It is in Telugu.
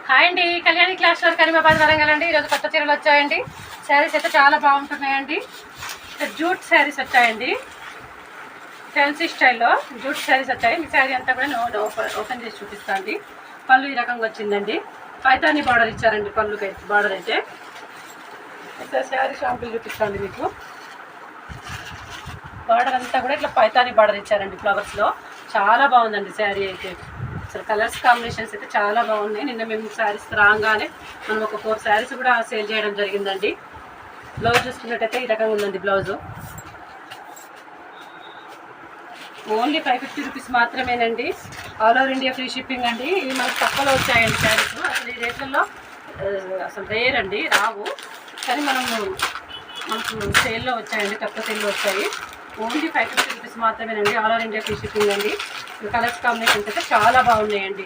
హాయ్ అండి, కళ్యాణి క్లాస్ వర్క్ కరీమాబాద్ వరంగల్ అండి. ఈరోజు కొత్త చీరలు వచ్చాయండి. శారీస్ అయితే చాలా బాగుంటున్నాయండి. జూట్ శారీస్ వచ్చాయండి, ఫ్యాన్సీ స్టైల్లో జూట్ శారీస్ వచ్చాయి. ఈ శారీ అంతా కూడా నేను ఓపెన్ చేసి చూపిస్తాను అండి. పళ్ళు ఈ రకంగా వచ్చిందండి. పైతాని బార్డర్ ఇచ్చారండి పళ్ళుకి బార్డర్ అయితే. శారీ షాంపులు చూపిస్తాండి మీకు. బార్డర్ అంతా కూడా ఇట్లా పైతాని బార్డర్ ఇచ్చారండి ఫ్లవర్స్లో. చాలా బాగుందండి శారీ అయితే. అసలు కలర్స్ కాంబినేషన్స్ అయితే చాలా బాగున్నాయి. నిన్న మేము శారీస్ రాగానే మనం ఒక 4 శారీస్ కూడా సేల్ చేయడం జరిగిందండి. బ్లౌజ్ చూసుకున్నట్టయితే ఈ రకంగా ఉందండి. బ్లౌజు ఓన్లీ 550 రూపీస్ మాత్రమేనండి. All over India free shipping అండి. ఇవి మనకు తక్కువలో వచ్చాయండి శారీస్. అసలు ఈ రేట్లలో అసలు రేర్ అండి, రావు. కానీ మనకు సేల్లో వచ్చాయండి, తక్కువ సేల్లో వచ్చాయి. ఓన్లీ 550 రూపీస్ మాత్రమేనండి. All over India free shipping అండి. కలర్స్ కాంబినేషన్స్ అయితే చాలా బాగున్నాయండి.